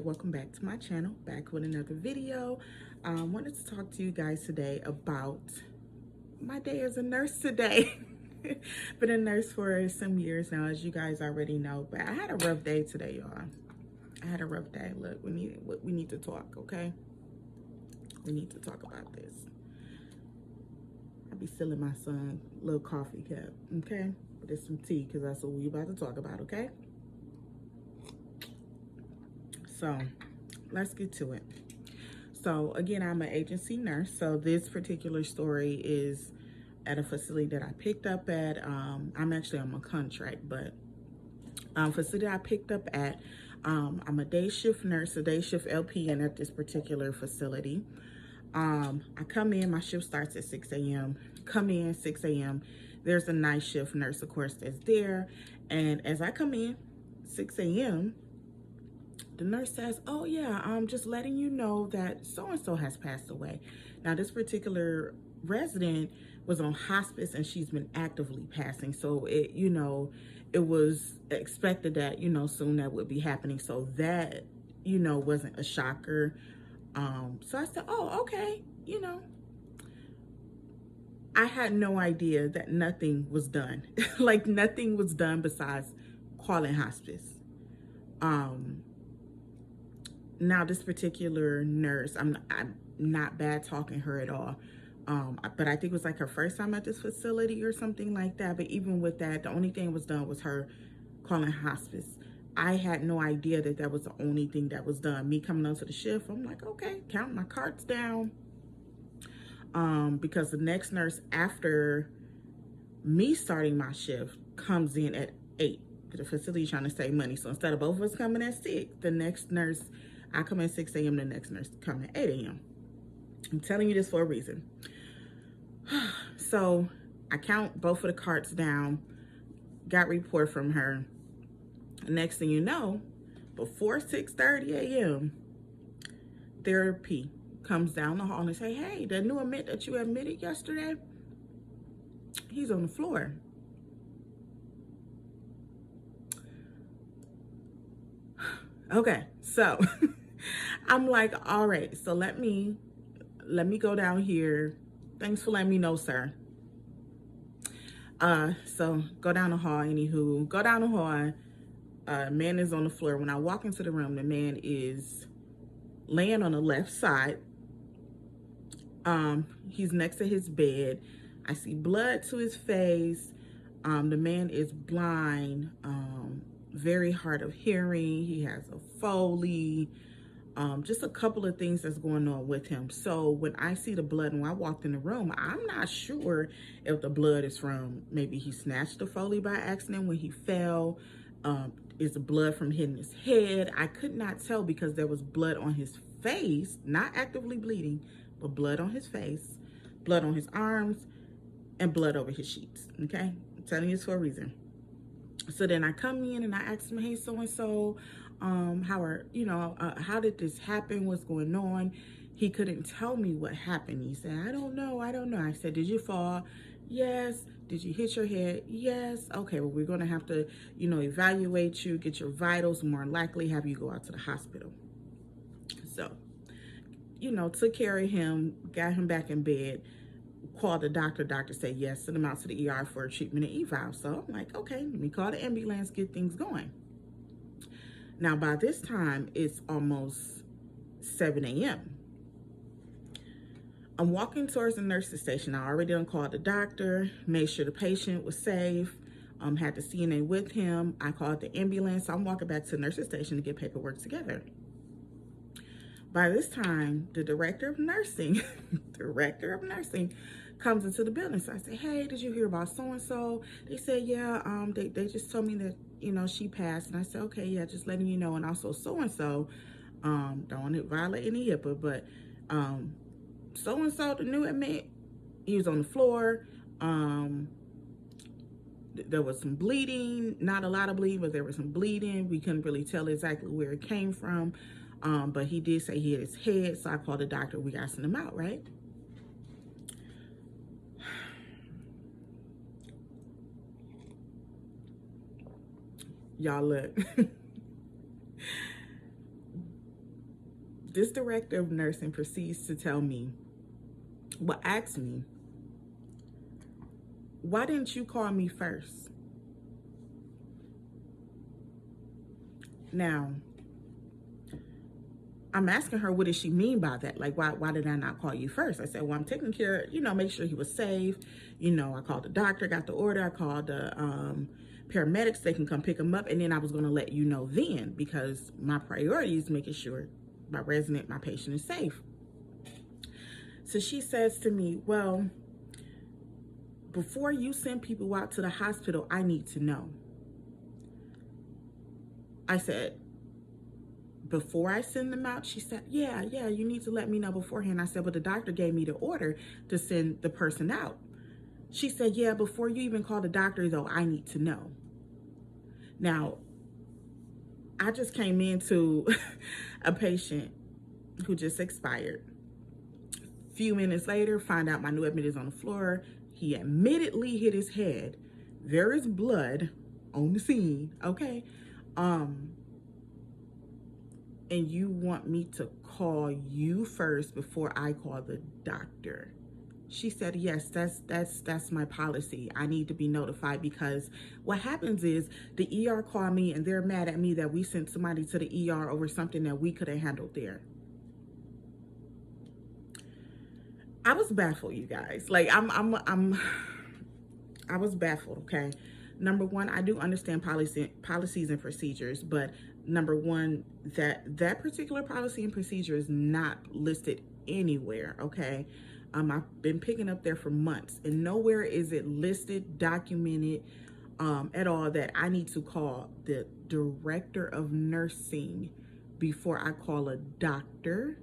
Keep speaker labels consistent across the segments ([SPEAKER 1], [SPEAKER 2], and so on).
[SPEAKER 1] welcome back to my channel, back with another video. Wanted to talk to you guys today about my day as a nurse today. Been a nurse for some years now, as you guys already know, but I had a rough day today, y'all. I had a rough day. Look, we need to talk, okay? We need to talk about this. I'll be stealing my son a little coffee cup, okay? But there's some tea, because that's what we about to talk about, okay? So let's get to it. So again, I'm an agency nurse. So this particular story is at a facility that I picked up at. I'm actually on my contract, but facility I picked up at, I'm a day shift nurse, a day shift LPN at this particular facility. I come in, my shift starts at 6 a.m. Come in 6 a.m. There's a night shift nurse, of course, that's there. And as I come in 6 a.m., the nurse says, oh yeah, I'm just letting you know that so-and-so has passed away. Now, this particular resident was on hospice and she's been actively passing. So it, it was expected that, soon that would be happening. So that, wasn't a shocker. So I said, oh, okay, I had no idea that nothing was done. Like nothing was done besides calling hospice. Now this particular nurse, I'm not bad talking her at all. But I think it was like her first time at this facility or something like that. But even with that, the only thing was done was her calling hospice. I had no idea that that was the only thing that was done. Me coming onto the shift, I'm like, okay, counting my carts down. Because the next nurse after me starting my shift comes in at 8. The facility trying to save money. So instead of both of us coming at 6, the next nurse, I come at 6 a.m., the next nurse come at 8 a.m. I'm telling you this for a reason. So I count both of the carts down, got report from her. Next thing you know, before 6:30 a.m., therapy comes down the hall and say, hey, the new admit that you admitted yesterday, he's on the floor. Okay, so I'm like, all right, so let me go down here. Thanks for letting me know, sir. So go down the hall, anywho, go down the hall. Man is on the floor. When I walk into the room, the man is laying on the left side. He's next to his bed. I see blood to his face. The man is blind, very hard of hearing. He has a Foley. Just a couple of things that's going on with him. So when I see the blood, when I walked in the room, I'm not sure if the blood is from, maybe he snatched the Foley by accident when he fell. Is the blood from hitting his head? I could not tell because there was blood on his face, not actively bleeding, but blood on his face, blood on his arms, and blood over his sheets, okay? I'm telling you this for a reason. So then I come in and I ask him, hey, so-and-so, how did this happen? What's going on? He couldn't tell me what happened. He said, I don't know. I said, did you fall? Yes. Did you hit your head? Yes. Okay, well, we're going to have to, evaluate you, get your vitals, more likely have you go out to the hospital. So, took care of him, got him back in bed, called the doctor. Doctor said, yes, send him out to the ER for a treatment and eval. So I'm like, okay, let me call the ambulance, get things going. Now, by this time, it's almost 7 a.m. I'm walking towards the nurse's station. I already done called the doctor, made sure the patient was safe, had the CNA with him. I called the ambulance. So I'm walking back to the nurse's station to get paperwork together. By this time, the director of nursing, comes into the building. So I said, hey, did you hear about so-and-so? They said, yeah, they just told me that, she passed. And I said, okay, yeah, just letting you know. And also so-and-so, don't want to violate any HIPAA, but so-and-so, the new admit, he was on the floor. There was some bleeding, not a lot of bleeding, but there was some bleeding. We couldn't really tell exactly where it came from. But he did say he hit his head. So I called the doctor. We got to send him out, right? Y'all, look. This director of nursing proceeds to tell me, well, ask me, why didn't you call me first? Now, I'm asking her, what does she mean by that? Like, why did I not call you first? I said, well, I'm taking care, make sure he was safe. I called the doctor, got the order. I called the paramedics. They can come pick him up. And then I was going to let you know then, because my priority is making sure my resident, my patient is safe. So she says to me, well, before you send people out to the hospital, I need to know. I said, before I send them out? She said, yeah, you need to let me know beforehand. I said, but the doctor gave me the order to send the person out. She said, yeah, before you even call the doctor, though, I need to know. Now, I just came into a patient who just expired. A few minutes later, find out my new admit is on the floor. He admittedly hit his head. There is blood on the scene, okay? And you want me to call you first before I call the doctor? She said, yes, that's my policy. I need to be notified, because what happens is the ER called me and they're mad at me that we sent somebody to the ER over something that we could have handled there. I was baffled, you guys. Like, I was baffled, okay? Number one, I do understand policies and procedures, but number one, that particular policy and procedure is not listed anywhere, okay? I've been picking up there for months, and nowhere is it listed, documented at all that I need to call the director of nursing before I call a doctor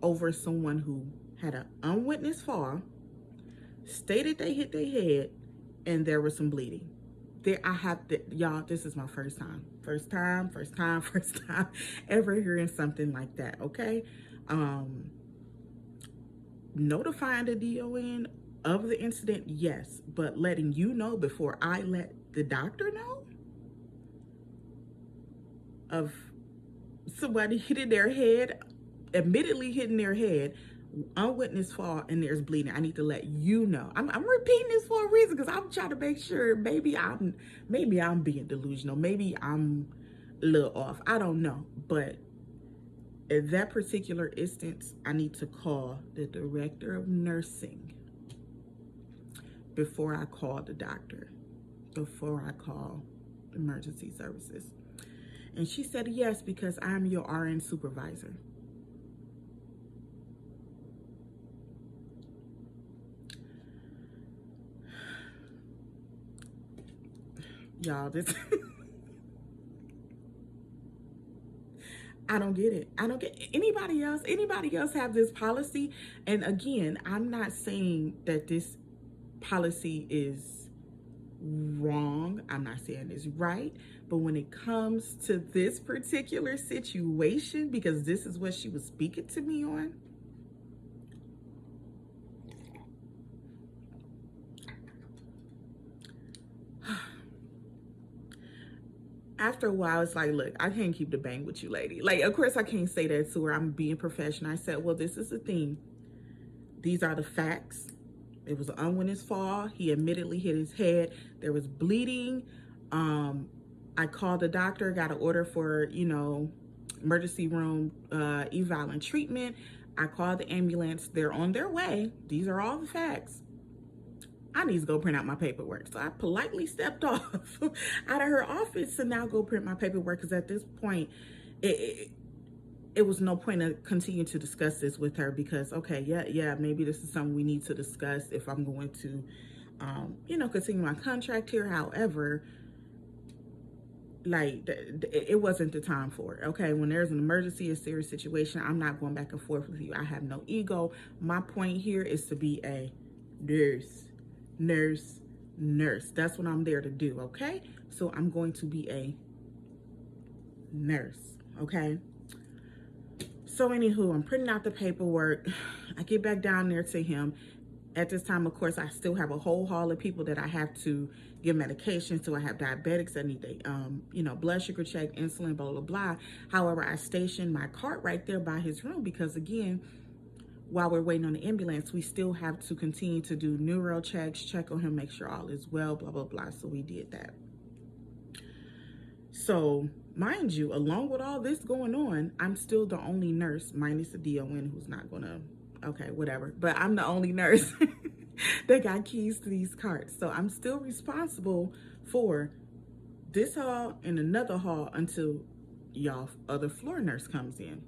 [SPEAKER 1] over someone who had an unwitnessed fall, stated they hit their head, and there was some bleeding. Y'all, this is my first time ever hearing something like that, okay? Notifying the DON of the incident, yes, but letting you know before I let the doctor know of somebody hitting their head, admittedly hitting their head, unwitnessed fall, and there's bleeding. I need to let you know. I'm repeating this for a reason, because I'm trying to make sure maybe I'm being delusional. Maybe I'm a little off. I don't know. But in that particular instance, I need to call the director of nursing before I call the doctor, before I call emergency services. And she said, yes, because I'm your RN supervisor. Y'all, this I don't get it. I don't get anybody else have this policy. And again, I'm not saying that this policy is wrong. I'm not saying it's right. But when it comes to this particular situation, because this is what she was speaking to me on, after a while, it's like, look, I can't keep the bang with you, lady. Like, of course, I can't say that to her. I'm being professional. I said, well, this is the thing. These are the facts. It was an unwitnessed fall. He admittedly hit his head. There was bleeding. I called the doctor, got an order for, emergency room eval and treatment. I called the ambulance. They're on their way. These are all the facts. I need to go print out my paperwork. So I politely stepped off out of her office to now go print my paperwork, because at this point, it was no point to continue to discuss this with her, because, okay, yeah, maybe this is something we need to discuss if I'm going to, continue my contract here. However, like, it wasn't the time for it, okay? When there's an emergency, a serious situation, I'm not going back and forth with you. I have no ego. My point here is to be a nurse. That's what I'm there to do, okay? So I'm going to be a nurse, okay? So anywho, I'm printing out the paperwork. I get back down there to him. At this time, of course, I still have a whole hall of people that I have to give medication to. I have diabetics that need the, blood sugar check, insulin, blah, blah, blah. However, I stationed my cart right there by his room because, again, while we're waiting on the ambulance, we still have to continue to do neuro checks, check on him, make sure all is well, blah, blah, blah. So we did that. So, mind you, along with all this going on, I'm still the only nurse, minus the DON who's not gonna, okay, whatever. But I'm the only nurse that got keys to these carts. So I'm still responsible for this hall and another hall until y'all other floor nurse comes in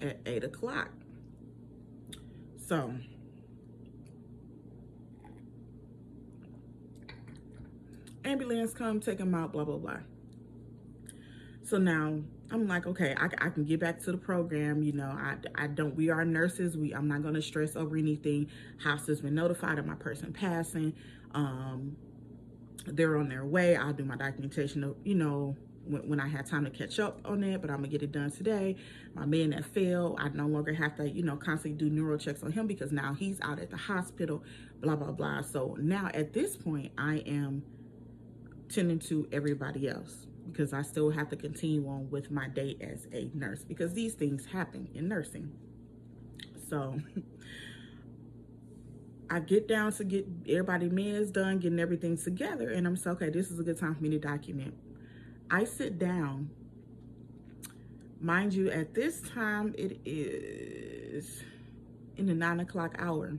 [SPEAKER 1] at 8 o'clock. So ambulance come, take him out, blah, blah, blah. So now I'm like, okay, I can get back to the program. We are nurses. I'm not going to stress over anything. House has been notified of my person passing. They're on their way. I'll do my documentation, when I have time to catch up on it, but I'm gonna get it done today. My man that fell, I no longer have to, constantly do neuro checks on him because now he's out at the hospital, blah, blah, blah. So now at this point, I am tending to everybody else, because I still have to continue on with my day as a nurse, because these things happen in nursing. So I get down to get everybody meds done, getting everything together, and I'm saying, okay, this is a good time for me to document. I sit down. Mind you, at this time, it is in the 9 o'clock hour.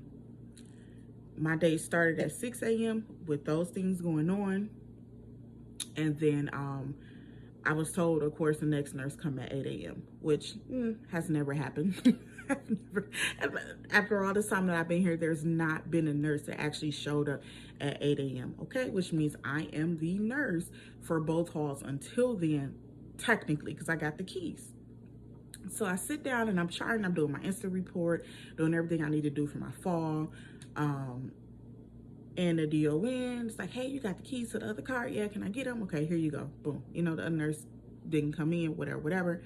[SPEAKER 1] My day started at 6 a.m. with those things going on. And then I was told, of course, the next nurse come at 8 a.m., which has never happened. After all this time that I've been here, there's not been a nurse that actually showed up at 8 a.m., okay? Which means I am the nurse for both halls until then, technically, because I got the keys. So I sit down and I'm charting, I'm doing my instant report, doing everything I need to do for my fall. And the DON, it's like, hey, you got the keys to the other car? Yeah, can I get them? Okay, here you go. Boom. The other nurse didn't come in, whatever.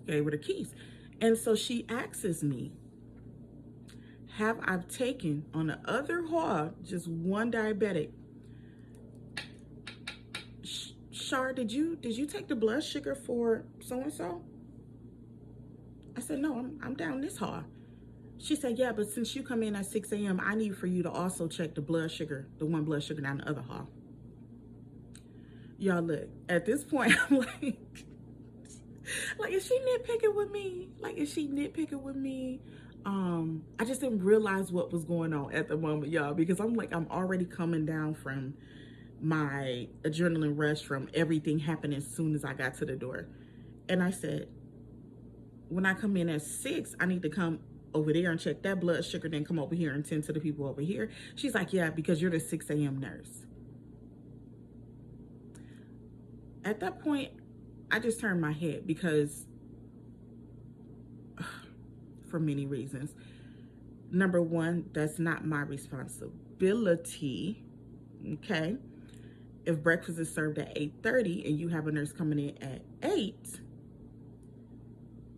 [SPEAKER 1] Gave her the keys. And so she asks me, have I taken on the other hall just one diabetic? Shar, did you take the blood sugar for so-and-so? I said, no, I'm down this hall. She said, yeah, but since you come in at 6 a.m., I need for you to also check the blood sugar, the one blood sugar down the other hall. Y'all, look, at this point, I'm like, is she nitpicking with me? I just didn't realize what was going on at the moment, y'all, because I'm already coming down from my adrenaline rush from everything happening as soon as I got to the door. And I said, when I come in at 6, I need to come over there and check that blood sugar, then come over here and tend to the people over here. She's like, yeah, because you're the 6 a.m. nurse. At that point, I just turned my head because for many reasons. Number one, that's not my responsibility, okay? If breakfast is served at 8:30 and you have a nurse coming in at 8,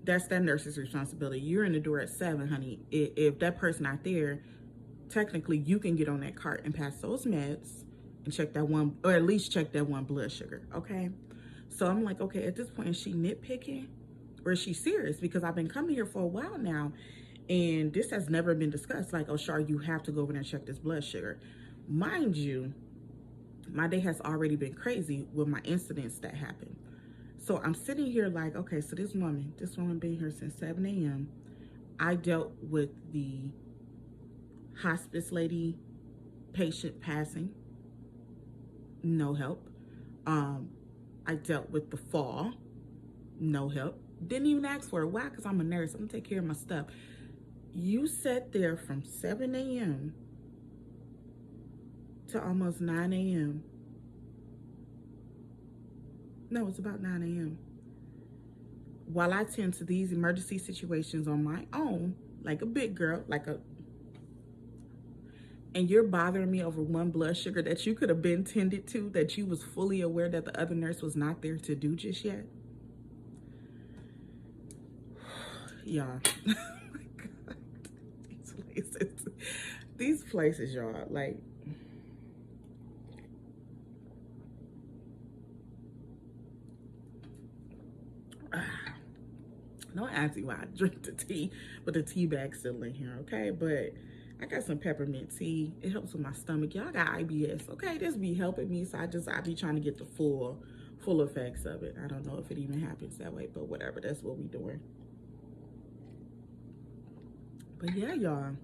[SPEAKER 1] that's that nurse's responsibility. You're in the door at 7, honey. If that person not there, technically you can get on that cart and pass those meds and check that one, or at least check that one blood sugar, okay? So I'm like, okay, at this point, is she nitpicking or is she serious? Because I've been coming here for a while now and this has never been discussed. Like, oh, Char, you have to go over there and check this blood sugar. Mind you, my day has already been crazy with my incidents that happened. So I'm sitting here like, okay, so this woman been here since 7 a.m. I dealt with the hospice lady patient passing, no help. I dealt with the fall, no help. Didn't even ask for it. Why? Because I'm a nurse. I'm gonna take care of my stuff. You sat there from 7 a.m. to almost 9 a.m. No, it's about 9 a.m. While I tend to these emergency situations on my own, like a big girl, and you're bothering me over one blood sugar that you could have been tended to, that you was fully aware that the other nurse was not there to do just yet. Y'all, oh my God. It's like, places. These places, y'all, like, don't ask me why I drink the tea, but the tea bag's still in here, okay? But I got some peppermint tea. It helps with my stomach. Y'all got IBS, okay? This be helping me, so I be trying to get the full effects of it. I don't know if it even happens that way, but whatever. That's what we doing. But yeah, y'all,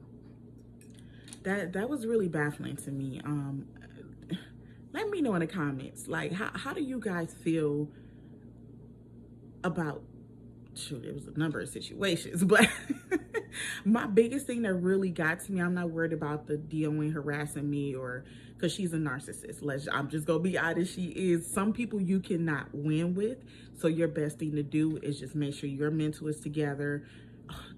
[SPEAKER 1] that was really baffling to me. Let me know in the comments, like, how do you guys feel about, shoot, it was a number of situations, but my biggest thing that really got to me, I'm not worried about the DON harassing me, or because she's a narcissist. I'm just gonna be honest, she is. Some people you cannot win with, so your best thing to do is just make sure your mental is together,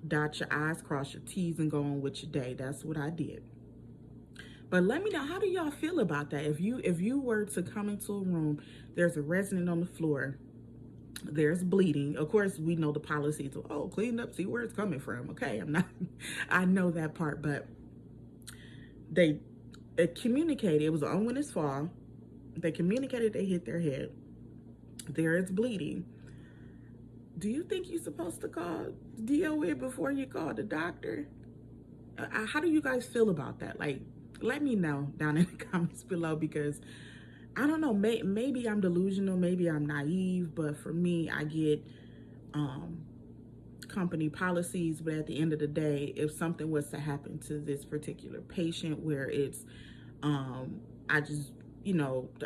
[SPEAKER 1] dot your I's, cross your T's, and go on with your day. That's what I did. But let me know, how do y'all feel about that? If you were to come into a room, there's a resident on the floor, there's bleeding. Of course, we know the policies of, oh, clean up, see where it's coming from. Okay, I know that part, but they communicated, it was an unwitness fall. They communicated they hit their head. There is bleeding. Do you think you're supposed to call DON before you call the doctor? How do you guys feel about that? Like, let me know down in the comments below, because I don't know, maybe I'm delusional, maybe I'm naive, but for me, I get company policies, but at the end of the day, if something was to happen to this particular patient where it's, I just,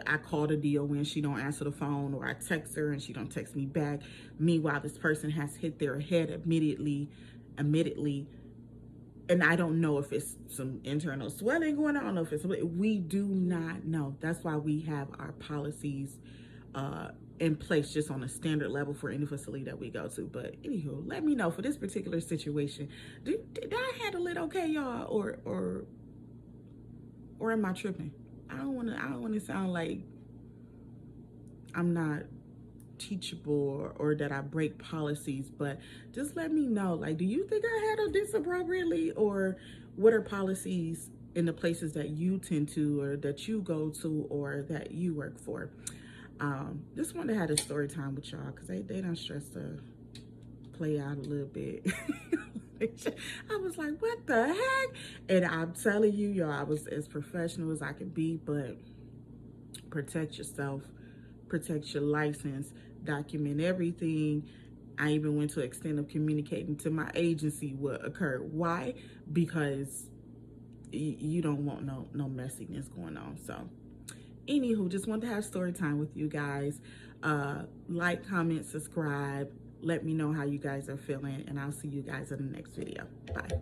[SPEAKER 1] I call the DON, she don't answer the phone, or I text her and she don't text me back. Meanwhile, this person has hit their head admittedly, and I don't know if it's some internal swelling going on. I don't know if we do not know. That's why we have our policies in place, just on a standard level for any facility that we go to. But anywho, let me know for this particular situation. Did I handle it okay, y'all, or am I tripping? I don't want to sound like I'm not teachable, or that I break policies, but just let me know, like, do you think I handled this appropriately, or what are policies in the places that you tend to, or that you go to, or that you work for? Just wanted to have a story time with y'all, because they done stress to play out a little bit. I was like, what the heck? And I'm telling you, y'all, I was as professional as I could be, but protect yourself, protect your license, document everything. I even went to an extent of communicating to my agency what occurred. Why? Because you don't want no messiness going on. So anywho, just wanted to have story time with you guys. Like, comment, subscribe. Let me know how you guys are feeling, and I'll see you guys in the next video. Bye.